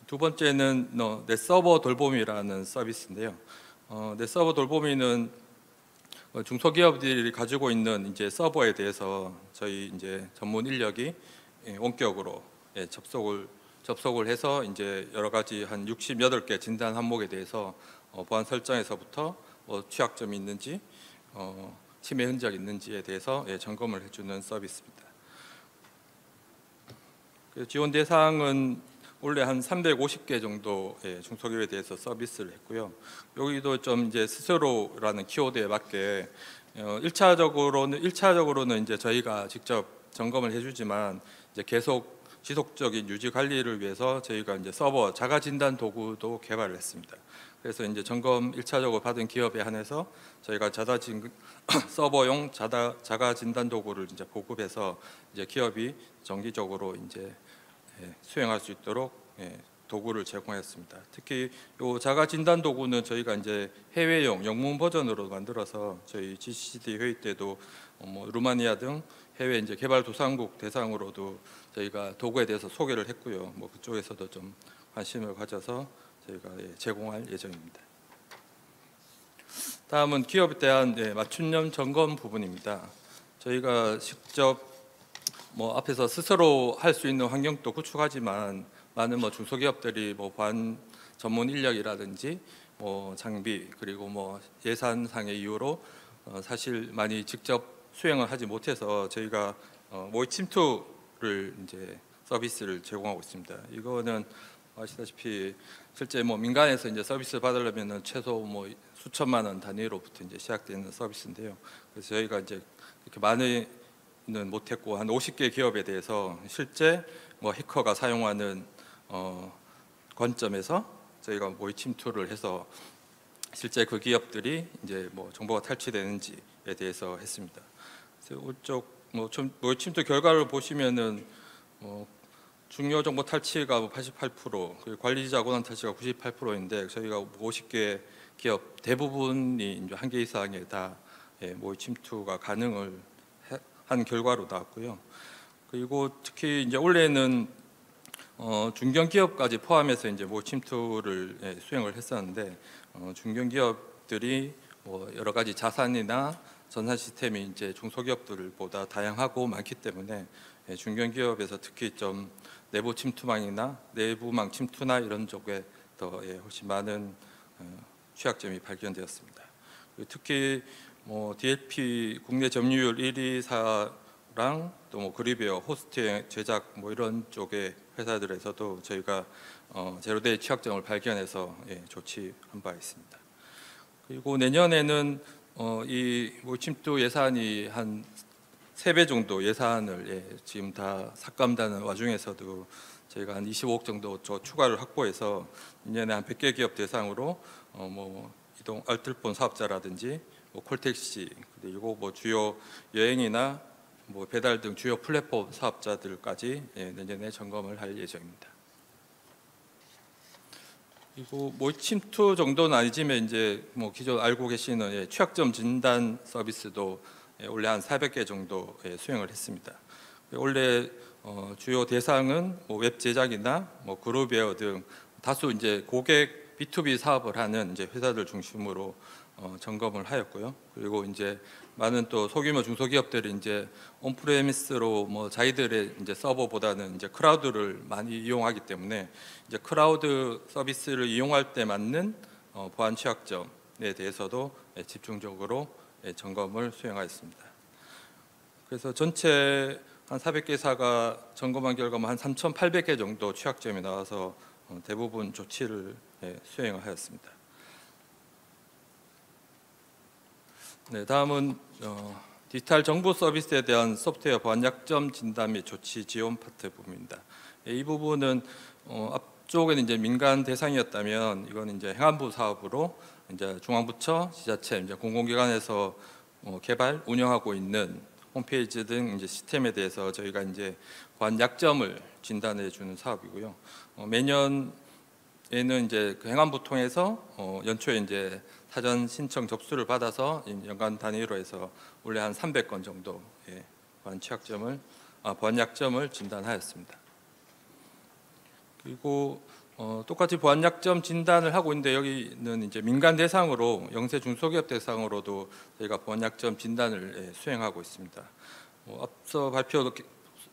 두 번째는 넷서버 돌보미라는 서비스인데요. 넷서버 돌보미는 중소기업들이 가지고 있는 이제 서버에 대해서 저희 이제 전문 인력이 원격으로 접속을 해서 이제 여러 가지 한 68개 진단 항목에 대해서 보안 설정에서부터 취약점이 있는지 침해 흔적이 있는지에 대해서 점검을 해주는 서비스입니다. 지원 대상은 올해 한 350개 정도 중소기업에 대해서 서비스를 했고요. 여기도 좀 이제 스스로라는 키워드에 맞게 1차적으로는 이제 저희가 직접 점검을 해주지만 이제 계속 지속적인 유지 관리를 위해서 저희가 이제 서버 자가 진단 도구도 개발을 했습니다. 그래서 이제 점검 1차적으로 받은 기업에 한해서 저희가 서버용 자가 진단 도구를 이제 보급해서 이제 기업이 정기적으로 이제 수행할 수 있도록 도구를 제공했습니다. 특히 이 자가 진단 도구는 저희가 이제 해외용 영문 버전으로 만들어서 저희 GCD 회의 때도 뭐 루마니아 등 해외 이제 개발도상국 대상으로도 저희가 도구에 대해서 소개를 했고요. 뭐 그쪽에서도 좀 관심을 가져서 저희가 제공할 예정입니다. 다음은 기업에 대한 맞춤형 점검 부분입니다. 저희가 직접 뭐 앞에서 스스로 할 수 있는 환경도 구축하지만 많은 뭐 중소기업들이 뭐 보안 전문 인력이라든지 뭐 장비 그리고 뭐 예산상의 이유로 사실 많이 직접 수행을 하지 못해서 저희가 모의 침투를 이제 서비스를 제공하고 있습니다. 이거는 아시다시피 실제 뭐 민간에서 이제 서비스 받으려면은 최소 뭐 수천만 원 단위로부터 이제 시작되는 서비스인데요. 그래서 저희가 이제 이렇게 많이는 못했고 한 50개 기업에 대해서 실제 뭐 해커가 사용하는 관점에서 저희가 모의 침투를 해서 실제 그 기업들이 이제 뭐 정보가 탈취되는지에 대해서 했습니다. 그래서 이쪽 모의 침투 결과를 보시면은 중요 정보 탈취가 88%, 그리고 관리자 권한 탈취가 98%인데 저희가 50개 기업 대부분이 이제 한 개 이상에 다 모의 침투가 가능을 한 결과로 나왔고요. 그리고 특히 이제 올해는 중견기업까지 포함해서 이제 모의 침투를 수행을 했었는데 중견기업들이 뭐 여러 가지 자산이나 전산 시스템이 이제 중소기업들보다 다양하고 많기 때문에 중견기업에서 특히 좀 내부 침투망이나 내부망 침투나 이런 쪽에 더 훨씬 많은 취약점이 발견되었습니다. 특히 DLP 국내 점유율 1위사랑 또 그리베어, 호스트 제작 이런 쪽의 회사들에서도 저희가 제로데이 취약점을 발견해서 조치한 바 있습니다. 그리고 내년에는 이 몰침투 예산이 한 3배 정도 예산을 지금 다 삭감되는 와중에서도 저희가 한 25억 정도 추가를 확보해서 내년에 한 100개 기업 대상으로 이동 알뜰폰 사업자라든지 콜택시 그리고 주요 여행이나 배달 등 주요 플랫폼 사업자들까지 내년에 점검을 할 예정입니다. 그리고 몰침투 정도는 아니지만 이제 기존 알고 계시는 취약점 진단 서비스도 올해 한 400개 정도 수행을 했습니다. 올해 주요 대상은 웹 제작이나 그룹웨어 등 다수 이제 고객 B2B 사업을 하는 이제 회사들 중심으로 점검을 하였고요. 그리고 이제 많은 또 소규모 중소기업들이 이제 온프레미스로 자기들의 이제 서버보다는 이제 클라우드를 많이 이용하기 때문에 이제 클라우드 서비스를 이용할 때 맞는 보안 취약점에 대해서도 집중적으로 점검을 수행하였습니다. 그래서 전체 한 400개사가 점검한 결과 한 3,800개 정도 취약점이 나와서 대부분 조치를 수행을 하였습니다. 네, 다음은 디지털 정보 서비스에 대한 소프트웨어 보안 약점 진단 및 조치 지원 파트 부분입니다. 이 부분은 앞쪽에는 이제 민간 대상이었다면 이건 이제 행안부 사업으로 이제 중앙부처, 지자체, 이제 공공기관에서 개발, 운영하고 있는 홈페이지 등 이제 시스템에 대해서 저희가 이제 보안 약점을 진단해 주는 사업이고요. 매년에는 이제 그 행안부 통해서 연초에 이제 사전 신청 접수를 받아서 연간 단위로 해서 원래 한 300건 정도 보안 약점을 진단하였습니다. 그리고 똑같이 보안 약점 진단을 하고 있는데 여기는 이제 민간 대상으로 영세 중소기업 대상으로도 저희가 보안 약점 진단을 수행하고 있습니다. 앞서 발표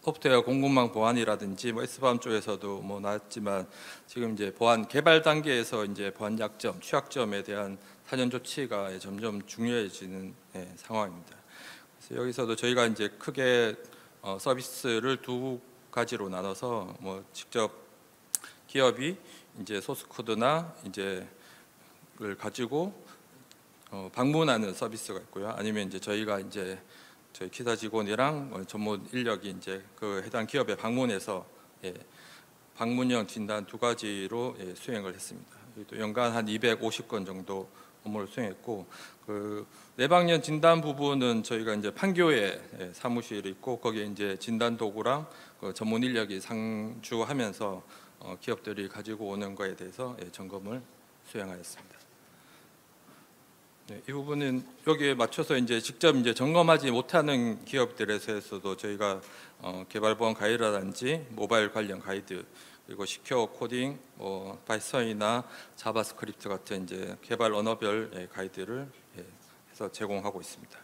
소프트웨어 공급망 보안이라든지 S밤 쪽에서도 나왔지만 지금 이제 보안 개발 단계에서 이제 보안 약점, 취약점에 대한 사전 조치가 점점 중요해지는 상황입니다. 그래서 여기서도 저희가 이제 크게 서비스를 두 가지로 나눠서 직접 기업이 이제 소스 코드나 이제 를 가지고 방문하는 서비스가 있고요. 아니면 이제 저희가 이제 저희 기사 직원이랑 전문 인력이 이제 그 해당 기업에 방문해서 방문형 진단 두 가지로 수행을 했습니다. 또 연간 한 250건 정도 업무를 수행했고 그 내방년 진단 부분은 저희가 이제 판교에 사무실이 있고 거기에 이제 진단 도구랑 그 전문 인력이 상주하면서 기업들이 가지고 오는 거에 대해서 점검을 수행하였습니다. 네, 이 부분은 여기에 맞춰서 이제 직접 이제 점검하지 못하는 기업들에서도 저희가 개발 보안 가이드라든지 모바일 관련 가이드 그리고 시큐어 코딩, 파이썬이나 자바스크립트 같은 이제 개발 언어별 가이드를 해서 제공하고 있습니다.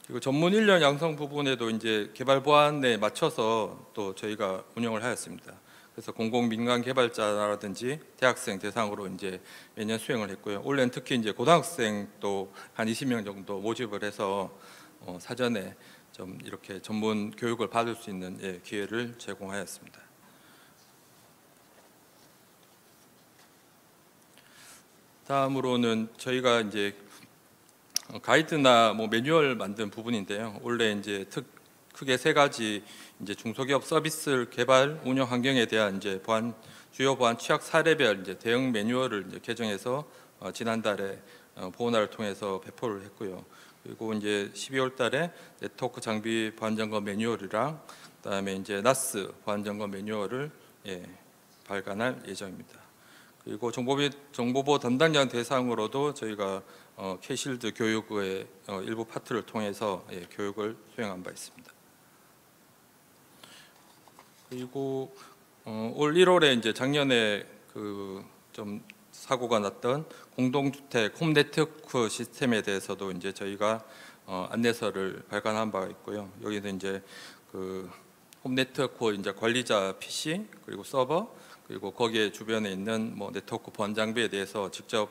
그리고 전문 인력 양성 부분에도 이제 개발 보안에 맞춰서 또 저희가 운영을 하였습니다. 그래서 공공 민간 개발자라든지 대학생 대상으로 이제 매년 수행을 했고요. 올해는 특히 이제 고등학생도 한 20명 정도 모집을 해서 사전에 좀 이렇게 전문 교육을 받을 수 있는 기회를 제공하였습니다. 다음으로는 저희가 이제 가이드나 매뉴얼 만든 부분인데요. 원래 이제 크게 세 가지 이제 중소기업 서비스 개발 운영 환경에 대한 이제 주요 보안 취약 사례별 이제 대응 매뉴얼을 이제 개정해서 지난달에 보훈화를 통해서 배포를 했고요. 그리고 이제 12월달에 네트워크 장비 보안 점검 매뉴얼이랑 그다음에 이제 나스 보안 점검 매뉴얼을 발간할 예정입니다. 그리고 정보보호 담당자 대상으로도 저희가 K실드 교육의 일부 파트를 통해서 교육을 수행한 바 있습니다. 그리고 올 1월에 이제 작년에 그 좀 사고가 났던 공동주택 홈네트워크 시스템에 대해서도 이제 저희가 안내서를 발간한 바가 있고요. 여기는 이제 그 홈네트워크 이제 관리자 PC 그리고 서버 그리고 거기에 주변에 있는 뭐 네트워크 보안 장비에 대해서 직접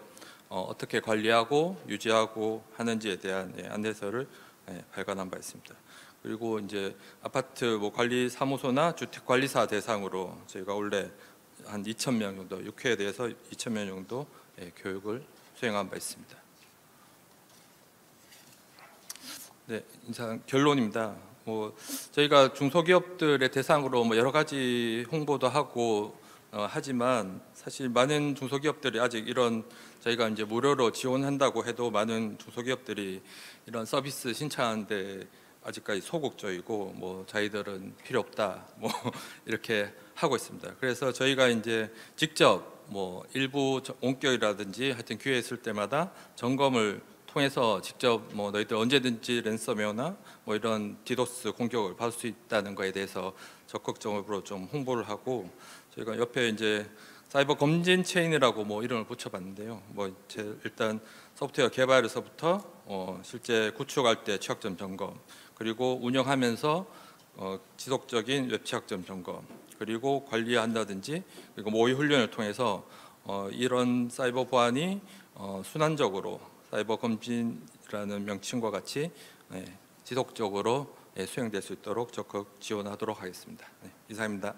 어떻게 관리하고 유지하고 하는지에 대한 안내서를 발간한 바 있습니다. 그리고 이제 아파트 뭐 관리 사무소나 주택 관리사 대상으로 저희가 원래 한 2,000명 정도, 6회에 대해서 2,000명 정도 교육을 수행한 바 있습니다. 네, 인상 결론입니다. 뭐 저희가 중소기업들의 대상으로 뭐 여러 가지 홍보도 하고 하지만 사실 많은 중소기업들이 아직 이런 저희가 이제 무료로 지원한다고 해도 많은 중소기업들이 이런 서비스 신청하는데 아직까지 소극적이고 뭐 자기들은 필요 없다 뭐 이렇게 하고 있습니다. 그래서 저희가 이제 직접 뭐 일부 원격이라든지 하여튼 기회 있을 때마다 점검을 통해서 직접 뭐 너희들 언제든지 랜섬웨어나 뭐 이런 디도스 공격을 받을 수 있다는 거에 대해서 적극적으로 좀 홍보를 하고 저희가 옆에 이제 사이버 검진 체인이라고 뭐 이름을 붙여봤는데요. 뭐 일단 소프트웨어 개발에서부터 실제 구축할 때 취약점 점검, 그리고 운영하면서 지속적인 웹 취약점 점검, 그리고 관리한다든지 그리고 모의 훈련을 통해서 이런 사이버 보안이 순환적으로 사이버 검진이라는 명칭과 같이 지속적으로 수행될 수 있도록 적극 지원하도록 하겠습니다. 이상입니다.